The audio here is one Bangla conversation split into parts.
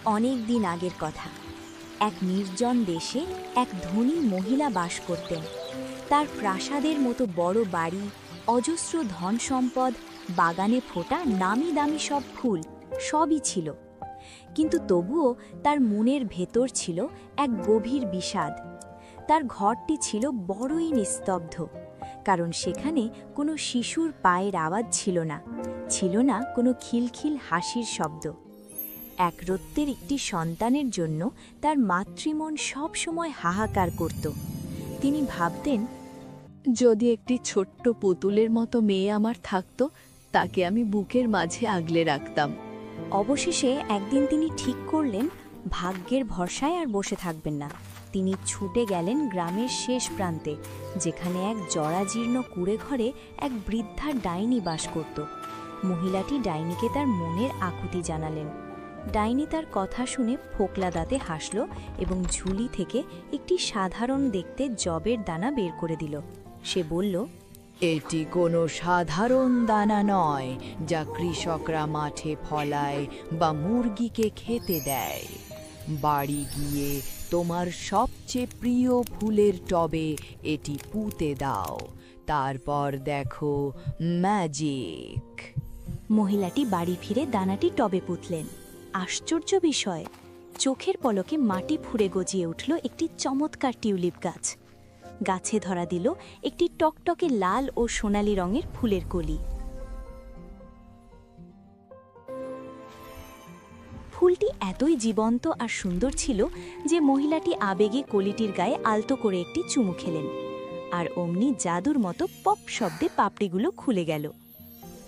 অনেক দিন আগের কথা। এক নির্জন দেশে এক ধনী মহিলা বাস করতেন। তার প্রাসাদের মতো বড় বাড়ি, অজস্র ধন সম্পদ, বাগানে ফোটা নামি দামি সব ফুল, সবই ছিল। কিন্তু তবুও তার মনের ভেতর ছিল এক গভীর বিষাদ। তার ঘরটি ছিল বড়ই নিস্তব্ধ, কারণ সেখানে কোনো শিশুর পায়ের আওয়াজ ছিল না, ছিল না কোনো খিলখিল হাসির শব্দ। এক রত্তের একটি সন্তানের জন্য তার মাতৃমন সব সময় হাহাকার করত। তিনি ভাবতেন, যদি একটি ছোট্ট পুতুলের মতো মেয়ে আমার থাকতো, তাকে আমি বুকের মাঝে আগলে রাখতাম। অবশেষে একদিন তিনি ঠিক করলেন, ভাগ্যের ভরসায় আর বসে থাকবেন না। তিনি ছুটে গেলেন গ্রামের শেষ প্রান্তে, যেখানে এক জরাজীর্ণ কুঁড়ে ঘরে এক বৃদ্ধা ডাইনি বাস করত। মহিলাটি ডাইনিকে তার মনের আকুতি জানালেন। ডাইনি তার কথা শুনে ফোকলা দাঁতে হাসল এবং ঝুলি থেকে একটি সাধারণ দেখতে জবের দানা বের করে দিল। সে বলল, এটি কোনো সাধারণ দানা নয় যা কৃষকরা মাঠে ফলায় বা মুরগিকে খেতে দেয়। বাড়ি গিয়ে তোমার সবচেয়ে প্রিয় ফুলের টবে এটি পুঁতে দাও, তারপর দেখো ম্যাজিক। মহিলাটি বাড়ি ফিরে দানাটি টবে পুঁতলেন। আশ্চর্য বিষয়, চোখের পলকে মাটি ফুঁড়ে গজিয়ে উঠল একটি চমৎকার টিউলিপ গাছ। গাছে ধরা দিল একটি টকটকে লাল ও সোনালি রঙের ফুলের কলি। ফুলটি এতই জীবন্ত আর সুন্দর ছিল যে মহিলাটি আবেগে কলিটির গায়ে আলতো করে একটি চুমু খেলেন, আর অমনি জাদুর মতো পপ শব্দে পাপড়িগুলো খুলে গেল।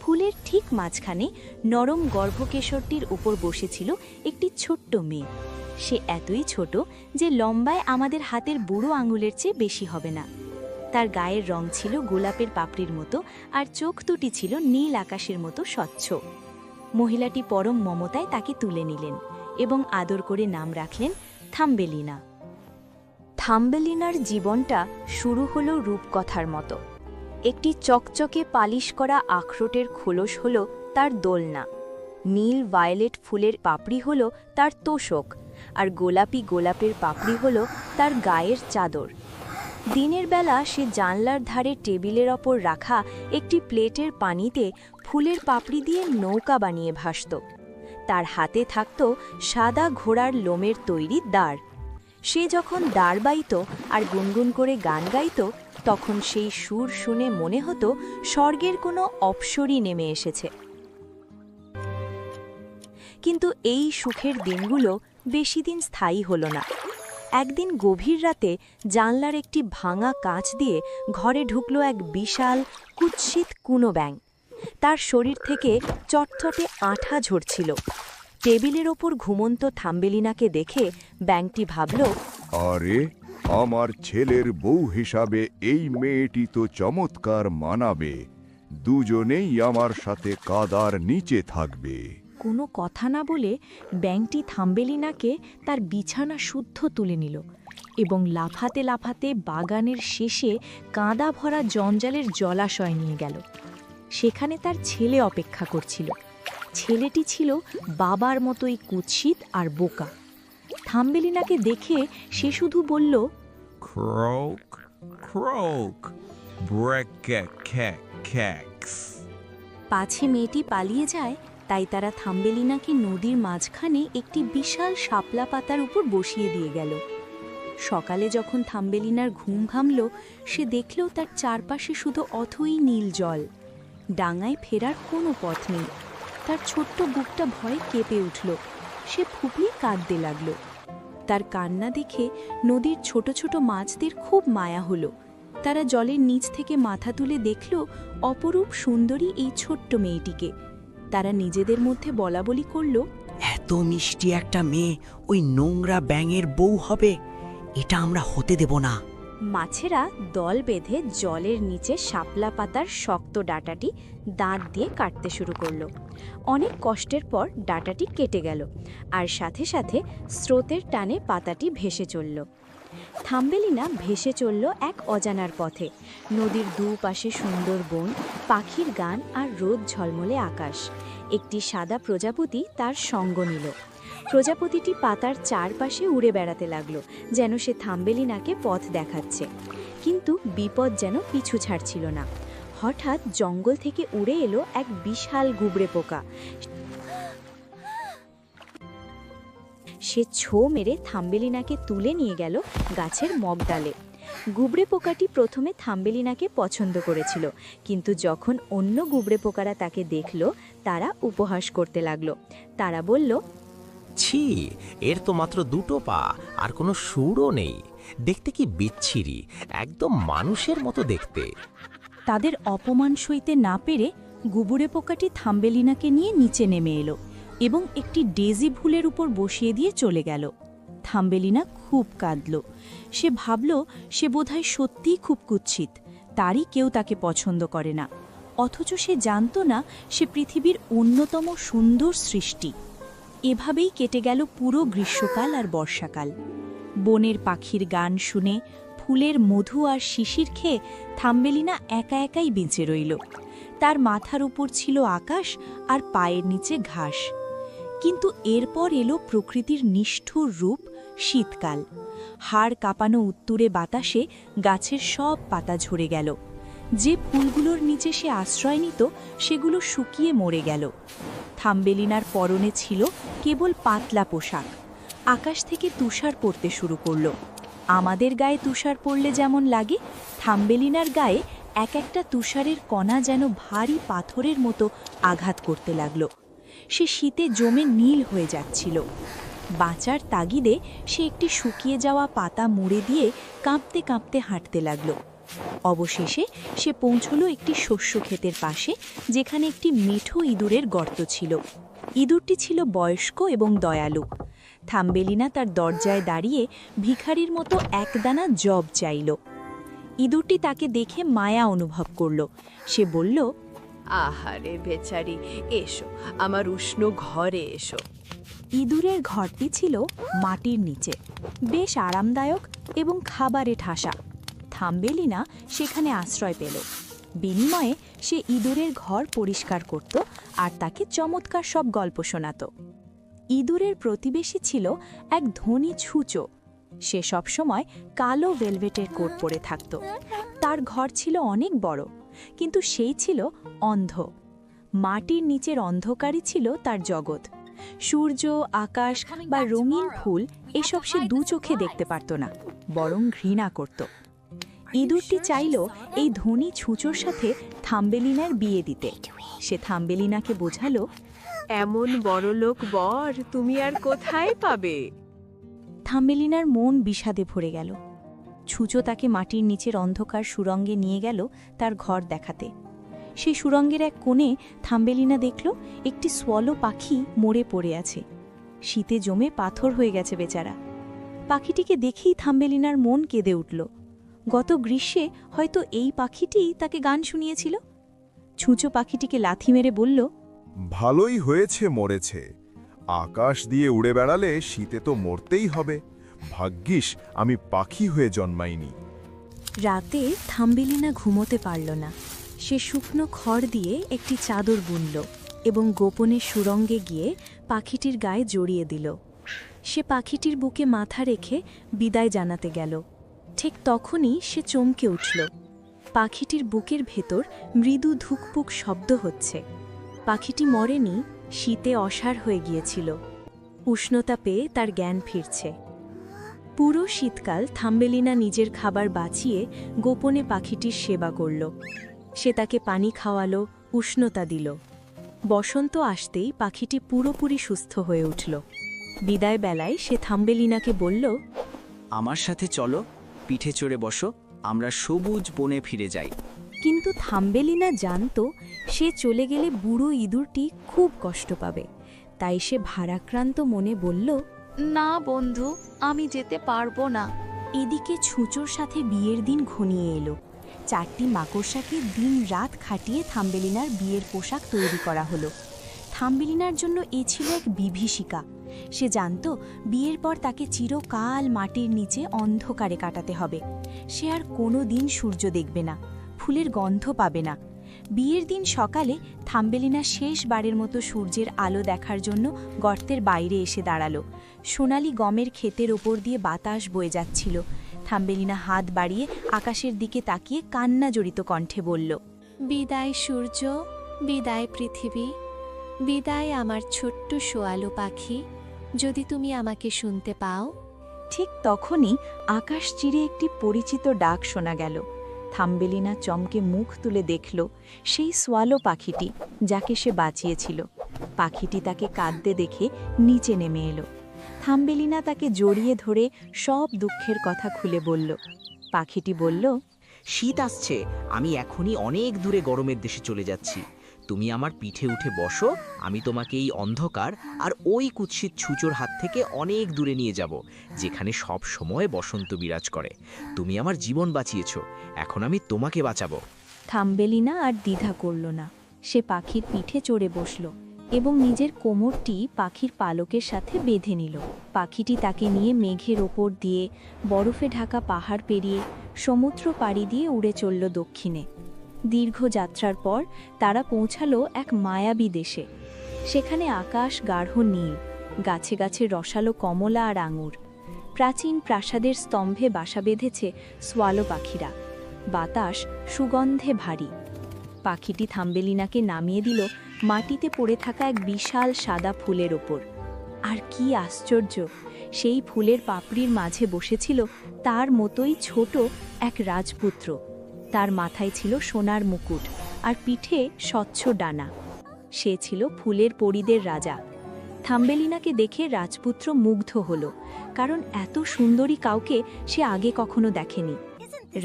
ফুলের ঠিক মাঝখানে নরম গর্ভকেশরটির উপর বসেছিল একটি ছোট্ট মেয়ে। সে এতই ছোট যে লম্বায় আমাদের হাতের বুড়ো আঙুলের চেয়ে বেশি হবে না। তার গায়ের রং ছিল গোলাপের পাপড়ির মতো, আর চোখ দুটি ছিল নীল আকাশের মতো স্বচ্ছ। মহিলাটি পরম মমতায় তাকে তুলে নিলেন এবং আদর করে নাম রাখলেন থাম্বেলিনা। থাম্বেলিনার জীবনটা শুরু হলো রূপকথার মতো। একটি চকচকে পালিশ করা আখরোটের খোলস হল তার দোলনা, নীল ভায়োলেট ফুলের পাপড়ি হল তার তোষক, আর গোলাপি গোলাপের পাপড়ি হল তার গায়ের চাদর। দিনের বেলা সে জানলার ধারে টেবিলের ওপর রাখা একটি প্লেটের পানিতে ফুলের পাপড়ি দিয়ে নৌকা বানিয়ে ভাসত। তার হাতে থাকত সাদা ঘোড়ার লোমের তৈরি দাঁড়। সে যখন দাঁড় বাইত আর গুনগুন করে গান গাইত, তখন সেই সুর শুনে মনে হতো স্বর্গের কোনো অপ্সরী নেমে এসেছে। কিন্তু এই সুখের দিনগুলো বেশি দিন স্থায়ী হলো না। একদিন গভীর রাতে জানলার একটি ভাঙা কাঁচ দিয়ে ঘরে ঢুকল এক বিশাল কুৎসিত কুনো ব্যাঙ। তার শরীর থেকে চটচটে আঠা ঝরছিল। টেবিলের ওপর ঘুমন্ত থাম্বেলিনাকে দেখে ব্যাঙটি ভাবল, আরে, আমার ছেলের বউ হিসাবে এই মেয়েটি তো চমৎকার মানাবে। দুজনেই আমার সাথে কাদার নিচে থাকবে। কোনো কথা না বলে ব্যাঙটি থাম্বেলিনাকে তার বিছানা শুদ্ধ তুলে নিল এবং লাফাতে লাফাতে বাগানের শেষে কাদা ভরা জঞ্জালের জলাশয় নিয়ে গেল। সেখানে তার ছেলে অপেক্ষা করছিল। ছেলেটি ছিল বাবার মতোই কুৎসিত আর বোকা। থাম্বেলিনাকে দেখে সে শুধু বলল, Croak, croak, break-a-cack-cacks. পাছে মেয়েটি পালিয়ে যায়, তাই তারা থাম্বেলিনাকে নদীর মাঝখানে একটি বিশাল শাপলা পাতার উপর বসিয়ে দিয়ে গেল। সকালে যখন থাম্বেলিনার ঘুম ভাঙল, সে দেখল তার চারপাশে শুধু অথই নীল জল। ডাঙায় ফেরার কোনো পথ নেই। তার ছোট্ট বুকটা ভয়ে কেঁপে উঠল। সে ফুপিয়ে কাঁদতে লাগল। তার কান্না দেখে নদীর ছোট ছোট মাছদের খুব মায়া হলো। তারা জলের নিচ থেকে মাথা তুলে দেখল অপরূপ সুন্দরী এই ছোট্ট মেয়েটিকে। তারা নিজেদের মধ্যে বলাবলি করল, এত মিষ্টি একটা মেয়ে ওই নোংরা ব্যাঙের বউ হবে, এটা আমরা হতে দেব না। মাছেরা দল বেঁধে জলের নিচে শাপলা পাতার শক্ত ডাঁটাটি দাঁত দিয়ে কাটতে শুরু করল। অনেক কষ্টের পর ডাঁটাটি কেটে গেল, আর সাথে সাথে স্রোতের টানে পাতাটি ভেসে চলল। থাম্বেলিনা ভেসে চলল এক অজানার পথে। নদীর দুপাশে সুন্দর বন, পাখির গান আর রোদ ঝলমলে আকাশ। একটি সাদা প্রজাপতি তার সঙ্গ নিল। প্রজাপতিটি পাতার চারপাশে উড়ে বেড়াতে লাগলো, যেন সে থাম্বেলিনাকে পথ দেখাচ্ছে। কিন্তু বিপদ যেন পিছু ছাড়ছিল না। হঠাৎ জঙ্গল থেকে উড়ে এলো এক বিশাল গুবরে পোকা। সে ছো মেরে থাম্বেলিনাকে তুলে নিয়ে গেল গাছের মগডালে। গুবরে পোকাটি প্রথমে থাম্বেলিনাকে পছন্দ করেছিল, কিন্তু যখন অন্য গুবরে পোকারা তাকে দেখল, তারা উপহাস করতে লাগলো। তারা বলল, ছি, এর তো মাত্র দুটো পা আর কোনো সুরও নেই। দেখতে কি বিচ্ছিরি, একদম মানুষের মতো দেখতে। তাদের অপমান সইতে না পেরে গুবরে পোকাটি থাম্বেলিনাকে নিয়ে নিচে নেমে এলো এবং একটি ডেজি ফুলের উপর বসিয়ে দিয়ে চলে গেল। থাম্বেলিনা খুব কাঁদল। সে ভাবল সে বোধহয় সত্যিই খুব কুৎসিত, তারই কেউ তাকে পছন্দ করে না। অথচ সে জানত না সে পৃথিবীর অন্যতম সুন্দর সৃষ্টি। এভাবেই কেটে গেল পুরো গ্রীষ্মকাল আর বর্ষাকাল। বনের পাখির গান শুনে, ফুলের মধু আর শিশির খেয়ে থাম্বেলিনা একা একাই বেঁচে রইল। তার মাথার উপর ছিল আকাশ আর পায়ের নিচে ঘাস। কিন্তু এরপর এলো প্রকৃতির নিষ্ঠুর রূপ, শীতকাল। হাড় কাঁপানো উত্তুরে বাতাসে গাছের সব পাতা ঝরে গেল। যে ফুলগুলোর নিচে সে আশ্রয় নিত, সেগুলো শুকিয়ে মরে গেল। থাম্বেলিনার পরনে ছিল কেবল পাতলা পোশাক। আকাশ থেকে তুষার পড়তে শুরু করল। আমাদের গায়ে তুষার পড়লে যেমন লাগে, থাম্বেলিনার গায়ে এক একটা তুষারের কণা যেন ভারী পাথরের মতো আঘাত করতে লাগল। সে শীতে জমে নীল হয়ে যাচ্ছিল। বাঁচার তাগিদে সে একটি শুকিয়ে যাওয়া পাতা মুড়ে দিয়ে কাঁপতে কাঁপতে হাঁটতে লাগল। অবশেষে সে পৌঁছল একটি শস্য ক্ষেতের পাশে, যেখানে একটি মিঠু ইঁদুরের গর্ত ছিল। ইঁদুরটি ছিল বয়স্ক এবং দয়ালু। থাম্বেলিনা তার দরজায় দাঁড়িয়ে ভিখারির মতো একদানা জব চাইল। ইঁদুরটি তাকে দেখে মায়া অনুভব করল। সে বলল, আহারে বেচারি, এসো আমার উষ্ণ ঘরে এসো। ইঁদুরের ঘরটি ছিল মাটির নিচে, বেশ আরামদায়ক এবং খাবারে ঠাসা। থাম্বেলিনা সেখানে আশ্রয় পেল। বিনিময়ে সে ইঁদুরের ঘর পরিষ্কার করত আর তাকে চমৎকার সব গল্প শোনাত। ইঁদুরের প্রতিবেশী ছিল এক ধনী ছুঁচো। সে সবসময় কালো ভেলভেটের কোট পরে থাকত। তার ঘর ছিল অনেক বড়, কিন্তু সেই ছিল অন্ধ। মাটির নিচের অন্ধকারই ছিল তার জগৎ। সূর্য, আকাশ বা রঙিন ফুল এসব সে দু চোখে দেখতে পারত না, বরং ঘৃণা করত। ইঁদুরটি চাইল এই ধনী ছুঁচোর সাথে থাম্বেলিনার বিয়ে দিতে। সে থাম্বেলিনাকে বোঝালো, এমন বড়লোক বর তুমি আর কোথায় পাবে? থাম্বেলিনার মন বিষাদে ভরে গেল। ছুঁচো তাকে মাটির নিচের অন্ধকার সুরঙ্গে নিয়ে গেল তার ঘর দেখাতে। সেই সুরঙ্গের এক কোণে থাম্বেলিনা দেখল একটি সোয়ালো পাখি মরে পড়ে আছে। শীতে জমে পাথর হয়ে গেছে বেচারা। পাখিটিকে দেখেই থাম্বেলিনার মন কেঁদে উঠল। গত গ্রীষ্মে হয়তো এই পাখিটিই তাকে গান শুনিয়েছিল। ছুঁচো পাখিটিকে লাথি মেরে বলল, ভালোই হয়েছে মরেছে। আকাশ দিয়ে উড়ে বেড়ালে শীতে তো মরতেই হবে। ভাগ্যিস আমি পাখি হয়ে জন্মাইনি। রাতে থাম্বেলিনা ঘুমোতে পারল না। সে শুকনো খড় দিয়ে একটি চাদর বুনল এবং গোপনে সুরঙ্গে গিয়ে পাখিটির গায়ে জড়িয়ে দিল। সে পাখিটির বুকে মাথা রেখে বিদায় জানাতে গেল। ঠিক তখনই সে চমকে উঠল। পাখিটির বুকের ভেতর মৃদু ধুকপুক শব্দ হচ্ছে। পাখিটি মরেনি, শীতে অসাড় হয়ে গিয়েছিল। উষ্ণতা পেয়ে তার জ্ঞান ফিরছে। পুরো শীতকাল থাম্বেলিনা নিজের খাবার বাঁচিয়ে গোপনে পাখিটির সেবা করল। সে তাকে পানি খাওয়ালো, উষ্ণতা দিল। বসন্ত আসতেই পাখিটি পুরোপুরি সুস্থ হয়ে উঠল। বিদায় বেলায় সে থাম্বেলিনাকে বলল, আমার সাথে চলো, পিঠে চড়ে বসো, আমরা সবুজ বনে ফিরে যাই। কিন্তু থাম্বেলিনা জানত সে চলে গেলে বুড়ো ইঁদুরটি খুব কষ্ট পাবে। তাই সে ভারাক্রান্ত মনে বলল, না বন্ধু, আমি যেতে পারবো না। এদিকে ছুঁচোর সাথে বিয়ের দিন ঘনিয়ে এলো। 4টি মাকড়সাকে দিন রাত খাটিয়ে থাম্বেলিনার বিয়ের পোশাক তৈরি করা হলো। থাম্বেলিনার জন্য এ ছিল এক বিভীষিকা। সে জানত বিয়ের পর তাকে চিরকাল মাটির নিচে অন্ধকারে কাটাতে হবে। সে আর কোনো দিন সূর্য দেখবে না, ফুলের গন্ধ পাবে না। বিয়ের দিন সকালে থাম্বেলিনা শেষবারের মতো সূর্যের আলো দেখার জন্য গর্তের বাইরে এসে দাঁড়ালো। সোনালি গমের ক্ষেতের ওপর দিয়ে বাতাস বয়ে যাচ্ছিল। থাম্বেলিনা হাত বাড়িয়ে আকাশের দিকে তাকিয়ে কান্না জড়িত কণ্ঠে বলল, বিদায় সূর্য, বিদায় পৃথিবী, বিদায় আমার ছোট্ট শোয়ালো পাখি, যদি তুমি আমাকে শুনতে পাও। ঠিক তখনই আকাশ চিরে একটি পরিচিত ডাক শোনা গেল। থাম্বেলিনা চমকে মুখ তুলে দেখল সেই সোয়ালো পাখিটি, যাকে সে বাঁচিয়েছিল। পাখিটি তাকে কাঁদতে দেখে নিচে নেমে এলো। থাম্বেলিনা তাকে জড়িয়ে ধরে সব দুঃখের কথা খুলে বলল। পাখিটি বলল, শীত আসছে, আমি এখনই অনেক দূরে গরমের দেশে চলে যাচ্ছি। তুমি আমার পিঠে উঠে বসো, আমি তোমাকে এই অন্ধকার আর ওই কুৎসিত ছুঁচোর হাত থেকে অনেক দূরে নিয়ে যাব, যেখানে সব সময় বসন্ত বিরাজ করে। তুমি আমার জীবন বাঁচিয়েছ, এখন আমি তোমাকে বাঁচাবো। থাম্বেলিনা আর দ্বিধা করল না। সে পাখির পিঠে চড়ে বসল এবং নিজের কোমরটি পাখির পালকের সাথে বেঁধে নিল। পাখিটি তাকে নিয়ে মেঘের ওপর দিয়ে, বরফে ঢাকা পাহাড় পেরিয়ে, সমুদ্র পাড়ি দিয়ে উড়ে চলল দক্ষিণে। দীর্ঘ যাত্রার পর তারা পৌঁছালো এক মায়াবী দেশে। সেখানে আকাশ গাঢ় নীল, গাছে গাছে রসালো কমলা আর আঙুর। প্রাচীন প্রাসাদের স্তম্ভে বাসা বেঁধেছে সোয়ালো পাখিরা। বাতাস সুগন্ধে ভারী। পাখিটি থাম্বেলিনাকে নামিয়ে দিল মাটিতে পড়ে থাকা এক বিশাল সাদা ফুলের ওপর। আর কি আশ্চর্য, সেই ফুলের পাপড়ির মাঝে বসেছিল তার মতোই ছোট এক রাজপুত্র। তার মাথায় ছিল সোনার মুকুট আর পিঠে স্বচ্ছ ডানা। সে ছিল ফুলের পরীদের রাজা। থাম্বেলিনাকে দেখে রাজপুত্র মুগ্ধ হল, কারণ এত সুন্দরী কাউকে সে আগে কখনো দেখেনি।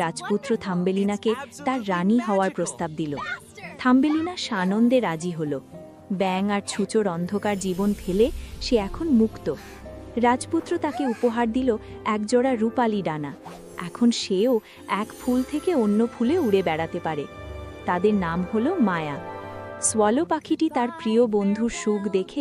রাজপুত্র থাম্বেলিনাকে তার রানী হওয়ার প্রস্তাব দিল। থাম্বেলিনা সানন্দে রাজি হল। ব্যাঙ আর ছুঁচোর অন্ধকার জীবন ফেলে সে এখন মুক্ত। রাজপুত্র তাকে উপহার দিল একজোড়া রূপালী ডানা। এখন সেও এক ফুল থেকে অন্য ফুলে উড়ে বেড়াতে পারে। তাদের নাম হলো মায়া। সোয়ালো পাখিটি তার প্রিয় বন্ধুর সুখ দেখে